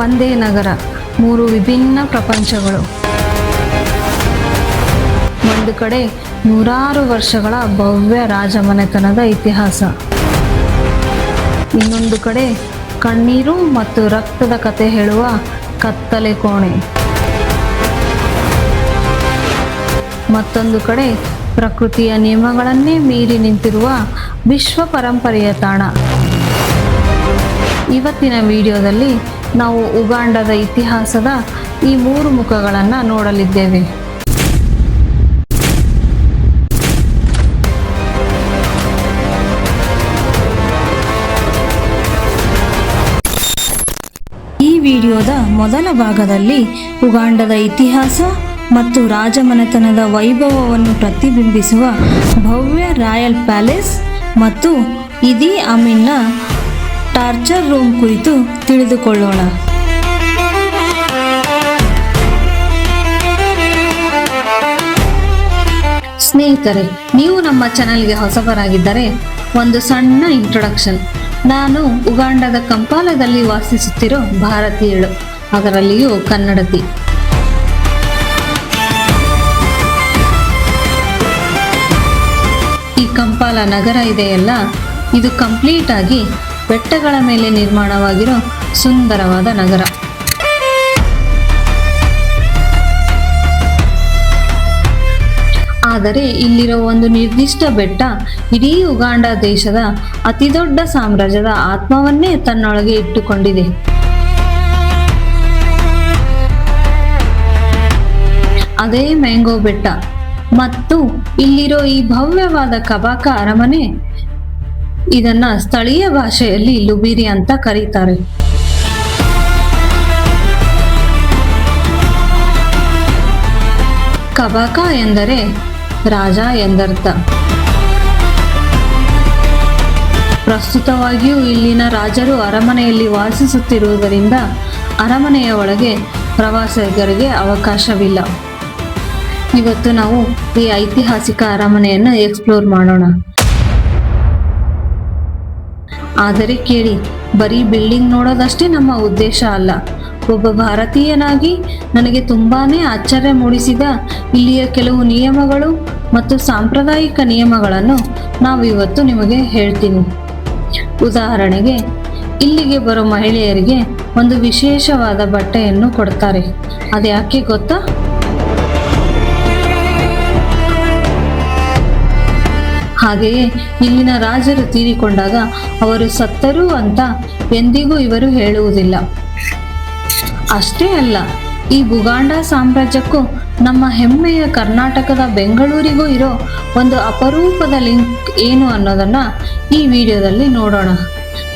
ಒಂದೇ ನಗರ, ಮೂರು ವಿಭಿನ್ನ ಪ್ರಪಂಚಗಳು. ಒಂದು ಕಡೆ ನೂರಾರು ವರ್ಷಗಳ ಭವ್ಯ ರಾಜಮನೆತನದ ಇತಿಹಾಸ, ಇನ್ನೊಂದು ಕಡೆ ಕಣ್ಣೀರು ಮತ್ತು ರಕ್ತದ ಕತೆ ಹೇಳುವ ಕತ್ತಲೆ ಕೋಣೆ, ಮತ್ತೊಂದು ಕಡೆ ಪ್ರಕೃತಿಯ ನಿಯಮಗಳನ್ನೇ ಮೀರಿ ನಿಂತಿರುವ ವಿಶ್ವ ಪರಂಪರೆಯ ತಾಣ. ಇವತ್ತಿನ ವಿಡಿಯೋದಲ್ಲಿ ನಾವು ಉಗಾಂಡದ ಇತಿಹಾಸದ ಈ ಮೂರು ಮುಖಗಳನ್ನು ನೋಡಲಿದ್ದೇವೆ. ಈ ವಿಡಿಯೋದ ಮೊದಲ ಭಾಗದಲ್ಲಿ ಉಗಾಂಡದ ಇತಿಹಾಸ ಮತ್ತು ರಾಜಮನೆತನದ ವೈಭವವನ್ನು ಪ್ರತಿಬಿಂಬಿಸುವ ಭವ್ಯ ರಾಯಲ್ ಪ್ಯಾಲೇಸ್ ಮತ್ತು ಇದಿ ಅಮೀನ್ನ ಟಾರ್ಚರ್ ರೂಮ್ ಕುರಿತು ತಿಳಿದುಕೊಳ್ಳೋಣ. ಸ್ನೇಹಿತರೆ, ನೀವು ನಮ್ಮ ಚಾನೆಲ್ಗೆ ಹೊಸಬರಾಗಿದ್ದರೆ ಒಂದು ಸಣ್ಣ ಇಂಟ್ರೊಡಕ್ಷನ್. ನಾನು ಉಗಾಂಡದ ಕಂಪಾಲದಲ್ಲಿ ವಾಸಿಸುತ್ತಿರೋ ಭಾರತೀಯಳು, ಅದರಲ್ಲಿಯೂ ಕನ್ನಡತಿ. ಈ ಕಂಪಾಲ ನಗರ ಇದೆಯಲ್ಲ, ಇದು ಕಂಪ್ಲೀಟ್ ಆಗಿ ಬೆಟ್ಟಗಳ ಮೇಲೆ ನಿರ್ಮಾಣವಾಗಿರೋ ಸುಂದರವಾದ ನಗರ. ಆದರೆ ಇಲ್ಲಿರೋ ಒಂದು ನಿರ್ದಿಷ್ಟ ಬೆಟ್ಟ ಇಡೀ ಉಗಾಂಡ ದೇಶದ ಅತಿದೊಡ್ಡ ಸಾಮ್ರಾಜ್ಯದ ಆತ್ಮವನ್ನೇ ತನ್ನೊಳಗೆ ಇಟ್ಟುಕೊಂಡಿದೆ. ಅದೇ ಮ್ಯಾಂಗೋ ಬೆಟ್ಟ ಮತ್ತು ಇಲ್ಲಿರೋ ಈ ಭವ್ಯವಾದ ಕಬಾಕ ಅರಮನೆ. ಇದನ್ನ ಸ್ಥಳೀಯ ಭಾಷೆಯಲ್ಲಿ ಲುಬಿರಿ ಅಂತ ಕರೀತಾರೆ. ಕಬಾಕ ಎಂದರೆ ರಾಜ ಎಂದರ್ಥ. ಪ್ರಸ್ತುತವಾಗಿಯೂ ಇಲ್ಲಿನ ರಾಜರು ಅರಮನೆಯಲ್ಲಿ ವಾಸಿಸುತ್ತಿರುವುದರಿಂದ ಅರಮನೆಯ ಒಳಗೆ ಪ್ರವಾಸಿಗರಿಗೆ ಅವಕಾಶವಿಲ್ಲ. ಇವತ್ತು ನಾವು ಈ ಐತಿಹಾಸಿಕ ಅರಮನೆಯನ್ನು ಎಕ್ಸ್ಪ್ಲೋರ್ ಮಾಡೋಣ. ಆದರೆ ಕೇಳಿ, ಬರೀ ಬಿಲ್ಡಿಂಗ್ ನೋಡೋದಷ್ಟೇ ನಮ್ಮ ಉದ್ದೇಶ ಅಲ್ಲ. ಒಬ್ಬ ಭಾರತೀಯನಾಗಿ ನನಗೆ ತುಂಬಾನೇ ಆಶ್ಚರ್ಯ ಮೂಡಿಸಿದ ಇಲ್ಲಿಯ ಕೆಲವು ನಿಯಮಗಳು ಮತ್ತು ಸಾಂಪ್ರದಾಯಿಕ ನಿಯಮಗಳನ್ನು ನಾವಿವತ್ತು ನಿಮಗೆ ಹೇಳ್ತೀನಿ. ಉದಾಹರಣೆಗೆ, ಇಲ್ಲಿಗೆ ಬರೋ ಮಹಿಳೆಯರಿಗೆ ಒಂದು ವಿಶೇಷವಾದ ಬಟ್ಟೆಯನ್ನು ಕೊಡ್ತಾರೆ. ಅದ್ಯಾಕೆ ಗೊತ್ತಾ? ಹಾಗೆಯೇ ಇಲ್ಲಿನ ರಾಜರು ತೀರಿಕೊಂಡಾಗ ಅವರು ಸತ್ತರು ಅಂತ ಎಂದಿಗೂ ಇವರು ಹೇಳುವುದಿಲ್ಲ. ಅಷ್ಟೇ ಅಲ್ಲ, ಈ ಬುಗಾಂಡ ಸಾಮ್ರಾಜ್ಯಕ್ಕೂ ನಮ್ಮ ಹೆಮ್ಮೆಯ ಕರ್ನಾಟಕದ ಬೆಂಗಳೂರಿಗೂ ಇರೋ ಒಂದು ಅಪರೂಪದ ಲಿಂಕ್ ಏನು ಅನ್ನೋದನ್ನ ಈ ವಿಡಿಯೋದಲ್ಲಿ ನೋಡೋಣ.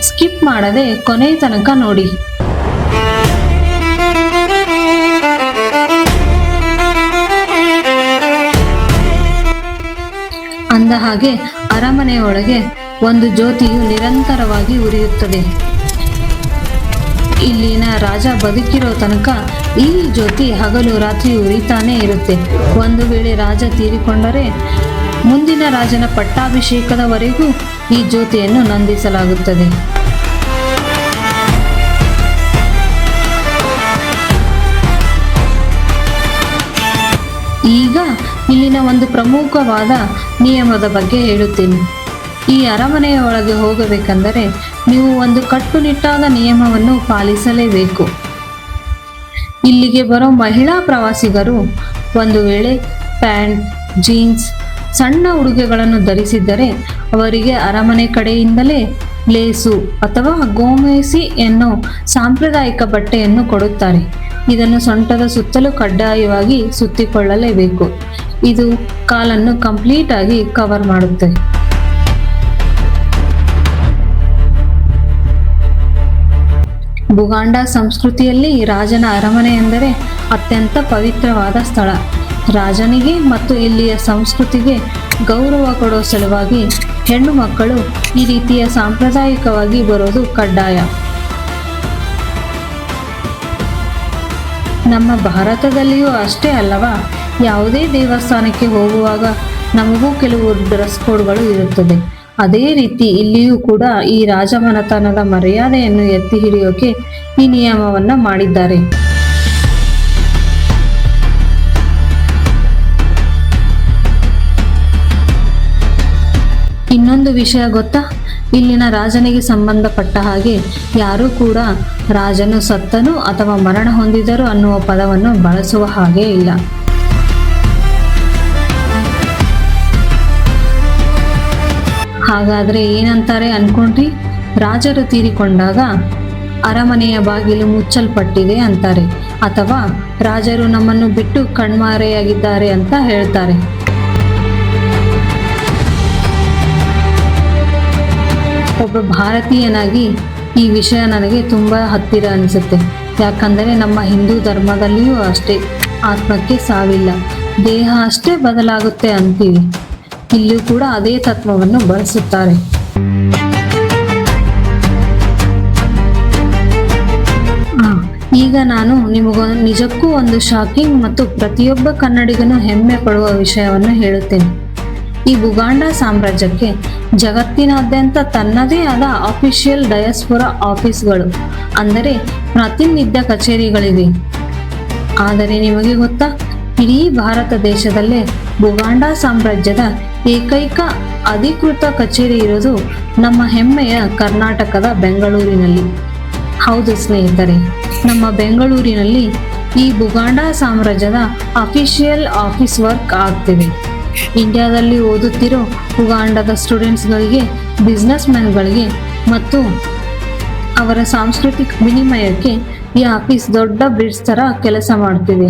ಸ್ಕಿಪ್ ಮಾಡದೆ ಕೊನೆ ತನಕ ನೋಡಿ. ಅಂದ ಹಾಗೆ ಅರಮನೆಯೊಳಗೆ ಒಂದು ಜ್ಯೋತಿಯು ನಿರಂತರವಾಗಿ ಉರಿಯುತ್ತದೆ. ಇಲ್ಲಿನ ರಾಜ ಬದುಕಿರೋ ತನಕ ಈ ಜ್ಯೋತಿ ಹಗಲು ರಾತ್ರಿ ಉರಿತಾನೇ ಇರುತ್ತೆ. ಒಂದು ವೇಳೆ ರಾಜ ತೀರಿಕೊಂಡರೆ ಮುಂದಿನ ರಾಜನ ಪಟ್ಟಾಭಿಷೇಕದವರೆಗೂ ಈ ಜ್ಯೋತಿಯನ್ನು ನಂದಿಸಲಾಗುತ್ತದೆ. ಈಗ ಇಲ್ಲಿನ ಒಂದು ಪ್ರಮುಖವಾದ ನಿಯಮದ ಬಗ್ಗೆ ಹೇಳುತ್ತೇನೆ. ಈ ಅರಮನೆಯ ಒಳಗೆ ಹೋಗಬೇಕೆಂದರೆ ನೀವು ಒಂದು ಕಟ್ಟುನಿಟ್ಟಾದ ನಿಯಮವನ್ನು ಪಾಲಿಸಲೇಬೇಕು. ಇಲ್ಲಿಗೆ ಬರೋ ಮಹಿಳಾ ಪ್ರವಾಸಿಗರು ಒಂದು ವೇಳೆ ಪ್ಯಾಂಟ್, ಜೀನ್ಸ್, ಸಣ್ಣ ಉಡುಗೆಗಳನ್ನು ಧರಿಸಿದ್ದರೆ ಅವರಿಗೆ ಅರಮನೆ ಕಡೆಯಿಂದಲೇ ಲೇಸು ಅಥವಾ ಗೋಮೇಸಿ ಎನ್ನೋ ಸಾಂಪ್ರದಾಯಿಕ ಬಟ್ಟೆಯನ್ನು ಕೊಡುತ್ತಾರೆ. ಇದನ್ನು ಸೊಂಟದ ಸುತ್ತಲೂ ಕಡ್ಡಾಯವಾಗಿ ಸುತ್ತಿಕೊಳ್ಳಲೇಬೇಕು. ಇದು ಕಾಲನ್ನು ಕಂಪ್ಲೀಟ್ ಆಗಿ ಕವರ್ ಮಾಡುತ್ತೆ. ಬುಗಾಂಡ ಸಂಸ್ಕೃತಿಯಲ್ಲಿ ರಾಜನ ಅರಮನೆ ಎಂದರೆ ಅತ್ಯಂತ ಪವಿತ್ರವಾದ ಸ್ಥಳ. ರಾಜನಿಗೆ ಮತ್ತು ಇಲ್ಲಿಯ ಸಂಸ್ಕೃತಿಗೆ ಗೌರವ ಕೊಡೋ ಸಲುವಾಗಿ ಹೆಣ್ಣು ಮಕ್ಕಳು ಈ ರೀತಿಯ ಸಾಂಪ್ರದಾಯಿಕವಾಗಿ ಬರೋದು ಕಡ್ಡಾಯ. ನಮ್ಮ ಭಾರತದಲ್ಲಿಯೂ ಅಷ್ಟೇ ಅಲ್ಲವಾ? ಯಾವುದೇ ದೇವಸ್ಥಾನಕ್ಕೆ ಹೋಗುವಾಗ ನಮಗೂ ಕೆಲವು ಡ್ರೆಸ್ ಕೋಡ್ಗಳು ಇರುತ್ತದೆ. ಅದೇ ರೀತಿ ಇಲ್ಲಿಯೂ ಕೂಡ ಈ ರಾಜಮನೆತನದ ಮರ್ಯಾದೆಯನ್ನು ಎತ್ತಿ ಹಿಡಿಯೋಕೆ ಈ ನಿಯಮವನ್ನ ಮಾಡಿದ್ದಾರೆ. ಇನ್ನೊಂದು ವಿಷಯ ಗೊತ್ತಾ? ಇಲ್ಲಿನ ರಾಜನಿಗೆ ಸಂಬಂಧಪಟ್ಟ ಹಾಗೆ ಯಾರೂ ಕೂಡ ರಾಜನು ಸತ್ತನು ಅಥವಾ ಮರಣ ಹೊಂದಿದರು ಅನ್ನುವ ಪದವನ್ನು ಬಳಸುವ ಹಾಗೆ ಇಲ್ಲ. ಹಾಗಾದ್ರೆ ಏನಂತಾರೆ ಅನ್ಕೊಂಡ್ರಿ? ರಾಜರು ತೀರಿಕೊಂಡಾಗ ಅರಮನೆಯ ಬಾಗಿಲು ಮುಚ್ಚಲ್ಪಟ್ಟಿದೆ ಅಂತಾರೆ, ಅಥವಾ ರಾಜರು ನಮ್ಮನ್ನು ಬಿಟ್ಟು ಕಣ್ಮರೆಯಾಗಿದ್ದಾರೆ ಅಂತ ಹೇಳ್ತಾರೆ. ಒಬ್ಬ ಭಾರತೀಯನಾಗಿ ಈ ವಿಷಯ ನನಗೆ ತುಂಬಾ ಹತ್ತಿರ ಅನಿಸುತ್ತೆ. ಯಾಕಂದರೆ ನಮ್ಮ ಹಿಂದೂ ಧರ್ಮದಲ್ಲಿಯೂ ಅಷ್ಟೇ, ಆತ್ಮಕ್ಕೆ ಸಾವಿಲ್ಲ, ದೇಹ ಅಷ್ಟೇ ಬದಲಾಗುತ್ತೆ ಅಂತೀವಿ. ಇಲ್ಲೂ ಕೂಡ ಅದೇ ತತ್ವವನ್ನು ಬಳಸುತ್ತಾರೆ. ಈಗ ನಾನು ನಿಜಕ್ಕೂ ಒಂದು ಶಾಕಿಂಗ್ ಮತ್ತು ಪ್ರತಿಯೊಬ್ಬ ಕನ್ನಡಿಗನು ಹೆಮ್ಮೆ ಪಡುವ ವಿಷಯವನ್ನು ಹೇಳುತ್ತೇನೆ. ಈ ಬುಗಾಂಡಾ ಸಾಮ್ರಾಜ್ಯಕ್ಕೆ ಜಗತ್ತಿನಾದ್ಯಂತ ತನ್ನದೇ ಆದ ಅಫಿಷಿಯಲ್ ಡಯಾಸ್ಪೊರಾ ಆಫೀಸ್ಗಳು, ಅಂದರೆ ಪ್ರಾತಿನಿಧ್ಯ ಕಚೇರಿಗಳಿವೆ. ಆದರೆ ನಿಮಗೆ ಗೊತ್ತಾ, ಇಡೀ ಭಾರತ ದೇಶದಲ್ಲೇ ಬುಗಾಂಡಾ ಸಾಮ್ರಾಜ್ಯದ ಏಕೈಕ ಅಧಿಕೃತ ಕಚೇರಿ ಇರೋದು ನಮ್ಮ ಹೆಮ್ಮೆಯ ಕರ್ನಾಟಕದ ಬೆಂಗಳೂರಿನಲ್ಲಿ. ಹೌದು ಸ್ನೇಹಿತರೆ, ನಮ್ಮ ಬೆಂಗಳೂರಿನಲ್ಲಿ ಈ ಬುಗಾಂಡಾ ಸಾಮ್ರಾಜ್ಯದ ಅಫಿಷಿಯಲ್ ಆಫೀಸ್ ವರ್ಕ್ ಆಗ್ತಿದೆ. ಇಂಡಿಯಾದಲ್ಲಿ ಓದುತ್ತಿರೋ ಉಗಾಂಡದ ಸ್ಟೂಡೆಂಟ್ಸ್ಗಳಿಗೆ, ಬಿಸ್ನೆಸ್ ಮ್ಯಾನ್ಗಳಿಗೆ ಮತ್ತು ಅವರ ಸಾಂಸ್ಕೃತಿಕ ವಿನಿಮಯಕ್ಕೆ ಈ ಆಫೀಸ್ ದೊಡ್ಡ ಬ್ರಿಡ್ಜ್ ತರ ಕೆಲಸ ಮಾಡ್ತಿದೆ.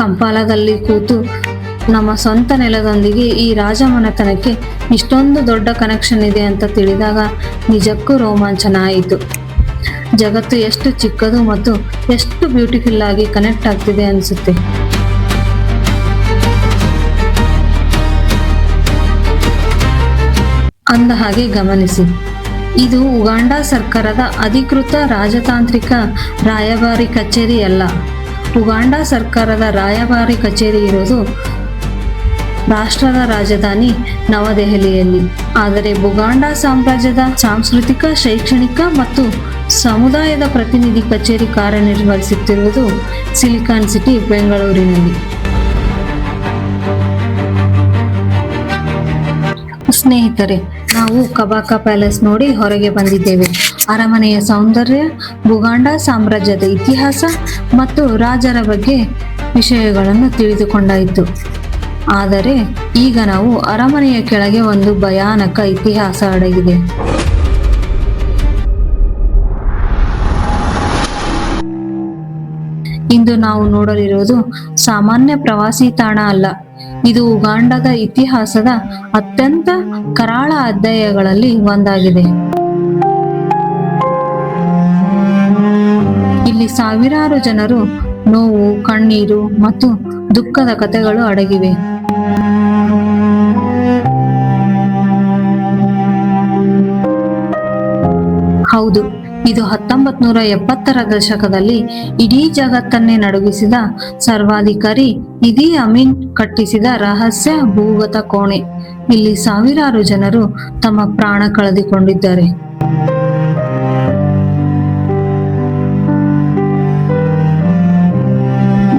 ಕಂಪಾಲದಲ್ಲಿ ಕೂತು ನಮ್ಮ ಸ್ವಂತ ನೆಲದೊಂದಿಗೆ ಈ ರಾಜಮನೆತನಕ್ಕೆ ಇಷ್ಟೊಂದು ದೊಡ್ಡ ಕನೆಕ್ಷನ್ ಇದೆ ಅಂತ ತಿಳಿದಾಗ ನಿಜಕ್ಕೂ ರೋಮಾಂಚನ ಆಯಿತು. ಜಗತ್ತು ಎಷ್ಟು ಚಿಕ್ಕದು ಮತ್ತು ಎಷ್ಟು ಬ್ಯೂಟಿಫುಲ್ ಆಗಿ ಕನೆಕ್ಟ್ ಆಗ್ತಿದೆ ಅನಿಸುತ್ತೆ. ಅಂದ ಹಾಗೆ ಗಮನಿಸಿ, ಇದು ಉಗಾಂಡಾ ಸರ್ಕಾರದ ಅಧಿಕೃತ ರಾಜತಾಂತ್ರಿಕ ರಾಯಭಾರಿ ಕಚೇರಿ ಅಲ್ಲ. ಉಗಾಂಡಾ ಸರ್ಕಾರದ ರಾಯಭಾರಿ ಕಚೇರಿ ಇರೋದು ರಾಷ್ಟ್ರದ ರಾಜಧಾನಿ ನವದೆಹಲಿಯಲ್ಲಿ. ಆದರೆ ಬುಗಾಂಡಾ ಸಾಮ್ರಾಜ್ಯದ ಸಾಂಸ್ಕೃತಿಕ, ಶೈಕ್ಷಣಿಕ ಮತ್ತು ಸಮುದಾಯದ ಪ್ರತಿನಿಧಿ ಕಚೇರಿ ಕಾರ್ಯನಿರ್ವಹಿಸುತ್ತಿರುವುದು ಸಿಲಿಕಾನ್ ಸಿಟಿ ಬೆಂಗಳೂರಿನಲ್ಲಿ. ಸ್ನೇಹಿತರೆ, ನಾವು ಕಬಾಕ ಪ್ಯಾಲೇಸ್ ನೋಡಿ ಹೊರಗೆ ಬಂದಿದ್ದೇವೆ. ಅರಮನೆಯ ಸೌಂದರ್ಯ, ಬುಗಾಂಡಾ ಸಾಮ್ರಾಜ್ಯದ ಇತಿಹಾಸ ಮತ್ತು ರಾಜರ ಬಗ್ಗೆ ವಿಷಯಗಳನ್ನು ತಿಳಿದುಕೊಂಡಾಯಿತು. ಆದರೆ ಈಗ ನಾವು ಅರಮನೆಯ ಕೆಳಗೆ ಒಂದು ಭಯಾನಕ ಇತಿಹಾಸ ಅಡಗಿದೆ. ಇಂದು ನಾವು ನೋಡಲಿರುವುದು ಸಾಮಾನ್ಯ ಪ್ರವಾಸಿ ತಾಣ ಅಲ್ಲ. ಇದು ಉಗಾಂಡದ ಇತಿಹಾಸದ ಅತ್ಯಂತ ಕರಾಳ ಅಧ್ಯಾಯಗಳಲ್ಲಿ ಒಂದಾಗಿದೆ. ಇಲ್ಲಿ ಸಾವಿರಾರು ಜನರು ನೋವು, ಕಣ್ಣೀರು ಮತ್ತು ದುಃಖದ ಕಥೆಗಳು ಅಡಗಿವೆ. ಹೌದು, ಇದು 1970ರ ದಶಕದಲ್ಲಿ ಇಡೀ ಜಗತ್ತನ್ನೇ ನಡುಗಿಸಿದ ಸರ್ವಾಧಿಕಾರಿ ಇದಿ ಅಮೀನ್ ಕಟ್ಟಿಸಿದ ರಹಸ್ಯ ಭೂಗತ ಕೋಣೆ. ಇಲ್ಲಿ ಸಾವಿರಾರು ಜನರು ತಮ್ಮ ಪ್ರಾಣ ಕಳೆದುಕೊಂಡಿದ್ದಾರೆ.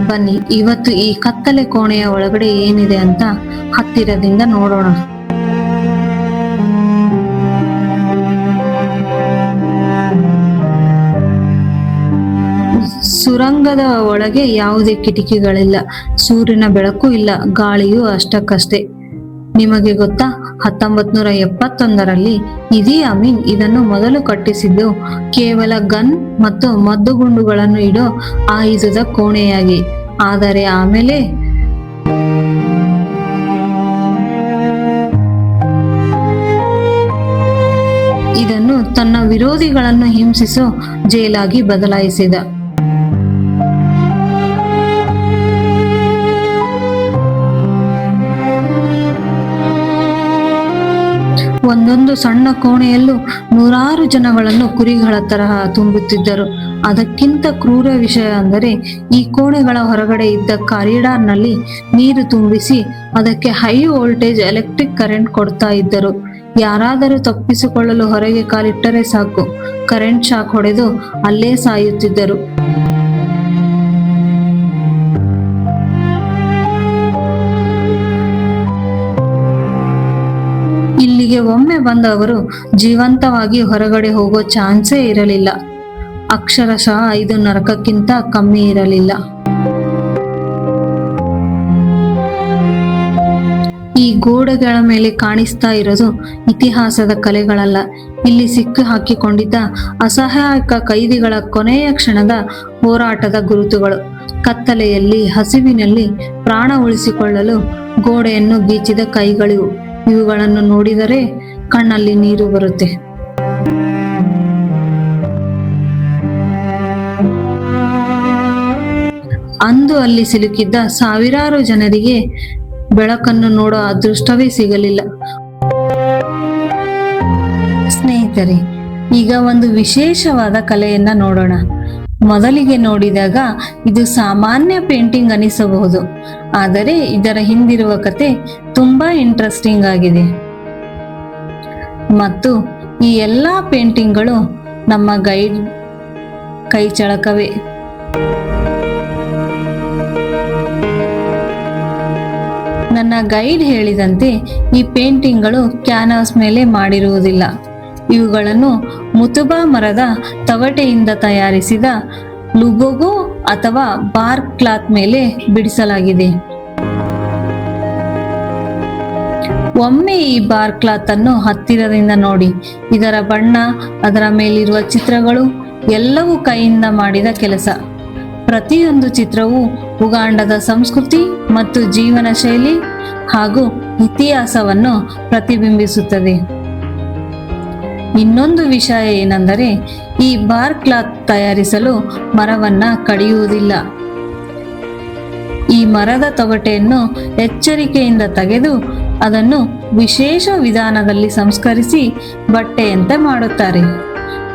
ಬನ್ನಿ, ಇವತ್ತು ಈ ಕತ್ತಲೆ ಕೋಣೆಯ ಒಳಗಡೆ ಏನಿದೆ ಅಂತ ಹತ್ತಿರದಿಂದ ನೋಡೋಣ. ಸುರಂಗದ ಒಳಗೆ ಯಾವುದೇ ಕಿಟಕಿಗಳಿಲ್ಲ, ಸೂರ್ಯನ ಬೆಳಕು ಇಲ್ಲ, ಗಾಳಿಯೂ ಅಷ್ಟಕ್ಕಷ್ಟೇ. ನಿಮಗೆ ಗೊತ್ತಾ, 1971ರಲ್ಲಿ ಇದಿ ಅಮೀನ್ ಇದನ್ನು ಮೊದಲು ಕಟ್ಟಿಸಿದ್ದು ಕೇವಲ ಗನ್ ಮತ್ತು ಮದ್ದುಗುಂಡುಗಳನ್ನು ಇಡೋ ಆಯುಧದ ಕೋಣೆಯಾಗಿ. ಆದರೆ ಆಮೇಲೆ ಇದನ್ನು ತನ್ನ ವಿರೋಧಿಗಳನ್ನು ಹಿಂಸಿಸೋ ಜೈಲಾಗಿ ಬದಲಾಯಿಸಿದ. ಒಂದೊಂದು ಸಣ್ಣ ಕೋಣೆಯಲ್ಲೂ ನೂರಾರು ಜನಗಳನ್ನು ಕುರಿಗಳ ತರಹ ತುಂಬುತ್ತಿದ್ದರು. ಅದಕ್ಕಿಂತ ಕ್ರೂರ ವಿಷಯ ಅಂದರೆ ಈ ಕೋಣೆಗಳ ಹೊರಗಡೆ ಇದ್ದ ಕಾರಿಡಾರ್ನಲ್ಲಿ ನೀರು ತುಂಬಿಸಿ ಅದಕ್ಕೆ ಹೈ ವೋಲ್ಟೇಜ್ ಎಲೆಕ್ಟ್ರಿಕ್ ಕರೆಂಟ್ ಕೊಡ್ತಾ ಇದ್ದರು. ಯಾರಾದರೂ ತಪ್ಪಿಸಿಕೊಳ್ಳಲು ಹೊರಗೆ ಕಾಲಿಟ್ಟರೆ ಸಾಕು, ಕರೆಂಟ್ ಶಾಕ್ ಹೊಡೆದು ಅಲ್ಲೇ ಸಾಯುತ್ತಿದ್ದರು. ಇಲ್ಲಿಗೆ ಒಮ್ಮೆ ಬಂದವರು ಜೀವಂತವಾಗಿ ಹೊರಗಡೆ ಹೋಗೋ ಚಾನ್ಸೇ ಇರಲಿಲ್ಲ. ಅಕ್ಷರಶಃ 5 ನರಕಕ್ಕಿಂತ ಕಮ್ಮಿ ಇರಲಿಲ್ಲ. ಈ ಗೋಡೆಗಳ ಮೇಲೆ ಕಾಣಿಸ್ತಾ ಇರೋದು ಇತಿಹಾಸದ ಕಲೆಗಳಲ್ಲ, ಇಲ್ಲಿ ಸಿಕ್ಕಿ ಹಾಕಿಕೊಂಡಿದ್ದ ಅಸಹಾಯಕ ಕೈದಿಗಳ ಕೊನೆಯ ಕ್ಷಣದ ಹೋರಾಟದ ಗುರುತುಗಳು. ಕತ್ತಲೆಯಲ್ಲಿ, ಹಸಿವಿನಲ್ಲಿ ಪ್ರಾಣ ಉಳಿಸಿಕೊಳ್ಳಲು ಗೋಡೆಯನ್ನು ಗೀಚಿದ ಕೈಗಳು. ಇವುಗಳನ್ನು ನೋಡಿದರೆ ಕಣ್ಣಲ್ಲಿ ನೀರು ಬರುತ್ತೆ. ಅಂದು ಅಲ್ಲಿ ಸಿಲುಕಿದ್ದ ಸಾವಿರಾರು ಜನರಿಗೆ ಬೆಳಕನ್ನು ನೋಡೋ ಅದೃಷ್ಟವೇ ಸಿಗಲಿಲ್ಲ. ಸ್ನೇಹಿತರೆ, ಈಗ ಒಂದು ವಿಶೇಷವಾದ ಕಲೆಯನ್ನ ನೋಡೋಣ. ಮೊದಲಿಗೆ ನೋಡಿದಾಗ ಇದು ಸಾಮಾನ್ಯ ಪೇಂಟಿಂಗ್ ಅನಿಸಬಹುದು, ಆದರೆ ಇದರ ಹಿಂದಿರುವ ಕತೆ ತುಂಬಾ ಇಂಟ್ರೆಸ್ಟಿಂಗ್ ಆಗಿದೆ. ಮತ್ತು ಈ ಎಲ್ಲಾ ಪೇಂಟಿಂಗ್ಗಳು ನಮ್ಮ ಗೈಡ್ ಕೈ ಚಳಕವೇ. ನನ್ನ ಗೈಡ್ ಹೇಳಿದಂತೆ ಈ ಪೇಂಟಿಂಗ್ಗಳು ಕ್ಯಾನ್ವಾಸ್ ಮೇಲೆ ಮಾಡಿರುವುದಿಲ್ಲ. ಇವುಗಳನ್ನು ಮುತುಬಾ ಮರದ ತವಟೆಯಿಂದ ತಯಾರಿಸಿದ ಲುಬೋಗೋ ಅಥವಾ ಬಾರ್ಕ್ ಕ್ಲಾತ್ ಮೇಲೆ ಬಿಡಿಸಲಾಗಿದೆ. ಒಮ್ಮೆ ಈ ಬಾರ್ಕ್ ಕ್ಲಾತ್ ಅನ್ನು ಹತ್ತಿರದಿಂದ ನೋಡಿ. ಇದರ ಬಣ್ಣ, ಅದರ ಮೇಲಿರುವ ಚಿತ್ರಗಳು ಎಲ್ಲವೂ ಕೈಯಿಂದ ಮಾಡಿದ ಕೆಲಸ. ಪ್ರತಿಯೊಂದು ಚಿತ್ರವೂ ಉಗಾಂಡದ ಸಂಸ್ಕೃತಿ ಮತ್ತು ಜೀವನ ಶೈಲಿ ಹಾಗೂ ಇತಿಹಾಸವನ್ನು ಪ್ರತಿಬಿಂಬಿಸುತ್ತದೆ. ಇನ್ನೊಂದು ವಿಷಯ ಏನೆಂದರೆ, ಈ ಬಾರ್ಕ್ ಕ್ಲಾತ್ ತಯಾರಿಸಲು ಮರವನ್ನ ಕಡಿಯುವುದಿಲ್ಲ. ಈ ಮರದ ತೊಗಟೆಯನ್ನು ಎಚ್ಚರಿಕೆಯಿಂದ ತೆಗೆದು ಅದನ್ನು ವಿಶೇಷ ವಿಧಾನದಲ್ಲಿ ಸಂಸ್ಕರಿಸಿ ಬಟ್ಟೆಯಂತೆ ಮಾಡುತ್ತಾರೆ.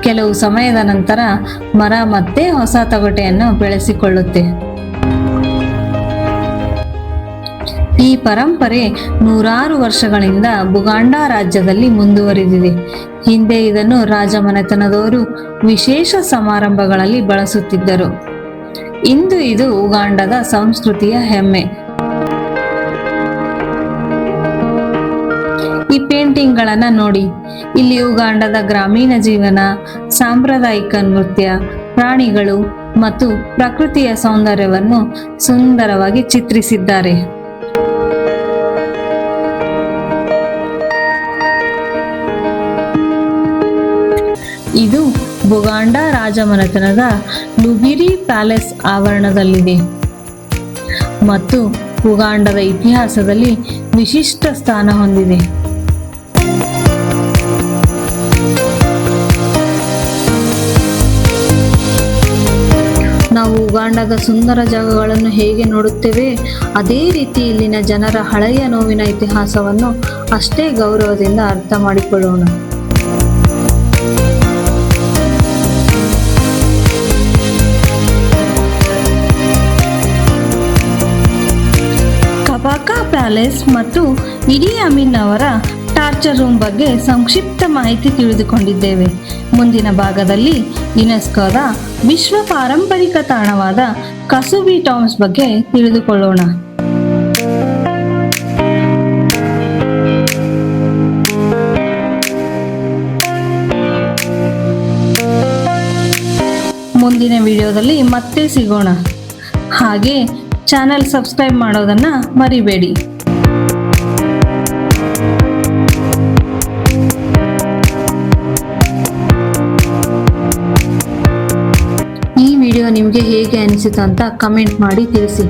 ಕೆಲವು ಸಮಯದ ನಂತರ ಮರ ಮತ್ತೆ ಹೊಸ ತೊಗಟೆಯನ್ನು ಬೆಳೆಸಿಕೊಳ್ಳುತ್ತೆ. ಈ ಪರಂಪರೆ ನೂರಾರು ವರ್ಷಗಳಿಂದ ಬುಗಾಂಡಾ ರಾಜ್ಯದಲ್ಲಿ ಮುಂದುವರಿದಿದೆ. ಹಿಂದೆ ಇದನ್ನು ರಾಜಮನೆತನದವರು ವಿಶೇಷ ಸಮಾರಂಭಗಳಲ್ಲಿ ಬಳಸುತ್ತಿದ್ದರು. ಇಂದು ಇದು ಉಗಾಂಡದ ಸಂಸ್ಕೃತಿಯ ಹೆಮ್ಮೆ. ಈ ಪೇಂಟಿಂಗ್ಗಳನ್ನ ನೋಡಿ. ಇಲ್ಲಿ ಉಗಾಂಡದ ಗ್ರಾಮೀಣ ಜೀವನ, ಸಾಂಪ್ರದಾಯಿಕ ನೃತ್ಯ, ಪ್ರಾಣಿಗಳು ಮತ್ತು ಪ್ರಕೃತಿಯ ಸೌಂದರ್ಯವನ್ನು ಸುಂದರವಾಗಿ ಚಿತ್ರಿಸಿದ್ದಾರೆ. ಇದು ಬುಗಾಂಡಾ ರಾಜಮನೆತನದ ಲುಬಿರಿ ಪ್ಯಾಲೇಸ್ ಆವರಣದಲ್ಲಿದೆ ಮತ್ತು ಉಗಾಂಡದ ಇತಿಹಾಸದಲ್ಲಿ ವಿಶಿಷ್ಟ ಸ್ಥಾನ ಹೊಂದಿದೆ. ನಾವು ಉಗಾಂಡದ ಸುಂದರ ಜಾಗಗಳನ್ನು ಹೇಗೆ ನೋಡುತ್ತೇವೆ, ಅದೇ ರೀತಿ ಇಲ್ಲಿನ ಜನರ ಹಳೆಯ ನೋವಿನ ಇತಿಹಾಸವನ್ನು ಅಷ್ಟೇ ಗೌರವದಿಂದ ಅರ್ಥ ಮಾಡಿಕೊಳ್ಳೋಣ. ಕಬಾಕಾ ಪ್ಯಾಲೇಸ್ ಮತ್ತು ಇಡಿ ಅಮೀನ್ ಅವರ ಟಾರ್ಚರ್ ರೂಮ್ ಬಗ್ಗೆ ಸಂಕ್ಷಿಪ್ತ ಮಾಹಿತಿ ತಿಳಿದುಕೊಂಡಿದ್ದೇವೆ. ಮುಂದಿನ ಭಾಗದಲ್ಲಿ ಯುನೆಸ್ಕೋದ ವಿಶ್ವ ಪಾರಂಪರಿಕ ತಾಣವಾದ ಕಸುಬಿ ಟೌನ್ಸ್ ಬಗ್ಗೆ ತಿಳಿದುಕೊಳ್ಳೋಣ. ಮುಂದಿನ ವಿಡಿಯೋದಲ್ಲಿ ಮತ್ತೆ ಸಿಗೋಣ. ಹಾಗೆ ಚಾನೆಲ್ ಸಬ್ಸ್ಕ್ರೈಬ್ ಮಾಡೋದನ್ನ ಮರಿಬೇಡಿ. ಈ ವಿಡಿಯೋ ನಿಮಗೆ ಹೇಗೆ ಅನಿಸಿತು ಅಂತ ಕಮೆಂಟ್ ಮಾಡಿ ತಿಳಿಸಿ.